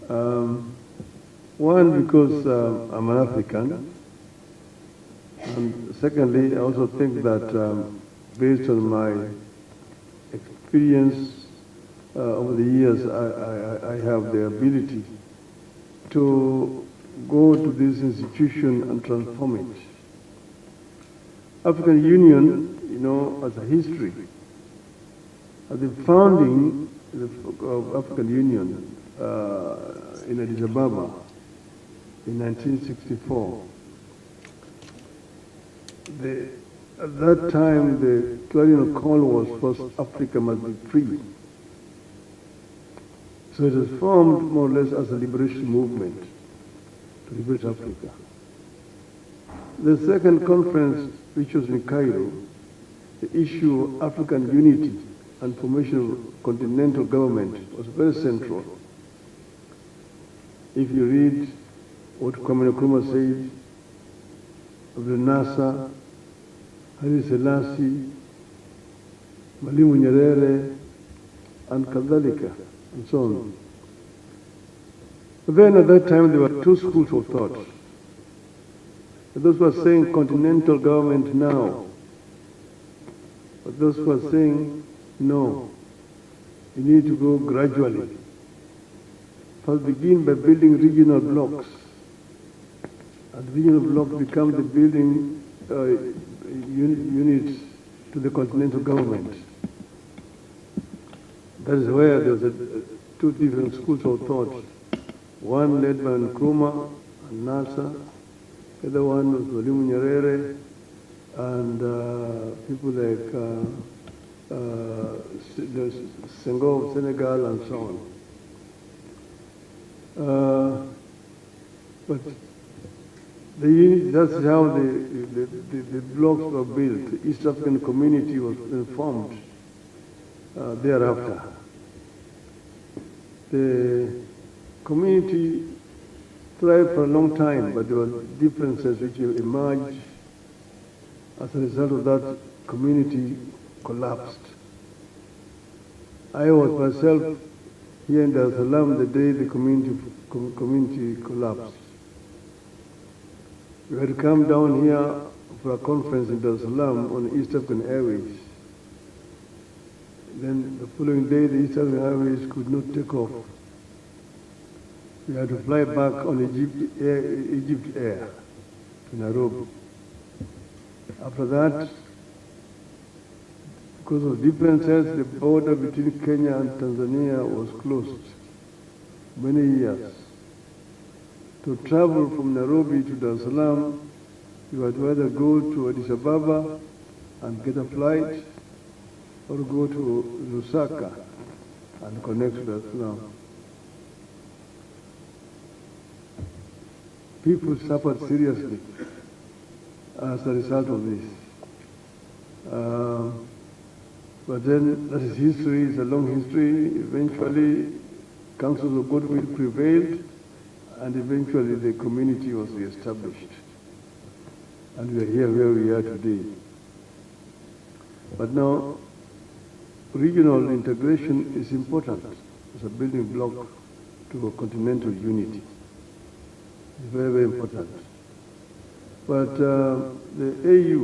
One, because I'm an African, and secondly, I also think that based on my experience over the years, I have the ability to go to this institution and transform it. African Union, you know, as a history, at the founding of African Union in Addis Ababa in 1964, at that time the clarion call was first Africa must be free. So it was formed more or less as a liberation movement to liberate Africa. The second conference, which was in Cairo, the issue of African unity and formation of continental government was very central. If you read what Kwame Nkrumah said of the NASA, Haile Selassie, Mwalimu Nyerere, and Kadhalika, and so on. But then at that time there were two schools of thought. Those who are saying continental government now, but those who are saying no, you need to go gradually. First begin by building regional blocks, and regional blocks become the building units to the continental government. That is where there was two different schools of thought. One led by Nkrumah and NASA, the other one was Mwalimu Nyerere and people like Senghor of Senegal and so on. But that's how the blocks were built. The East African community was formed thereafter. The community thrived for a long time, but there were differences which emerged. As a result of that, community collapsed. I was myself here in Dar es Salaam the day the community collapsed. We had to come down here for a conference in Dar es Salaam on East African Airways. Then the following day, the East African Airways could not take off. We had to fly back on Egypt Air to Nairobi. After that, because of differences, the border between Kenya and Tanzania was closed many years. To travel from Nairobi to Dar es Salaam, you had to either go to Addis Ababa and get a flight, or go to Lusaka and connect to Dar es Salaam. People suffered seriously as a result of this. But then that is history, it's a long history. Eventually, councils of goodwill prevailed, and eventually the community was reestablished. And we are here where we are today. But now, regional integration is important as a building block to a continental unity. It's very, very important. But the AU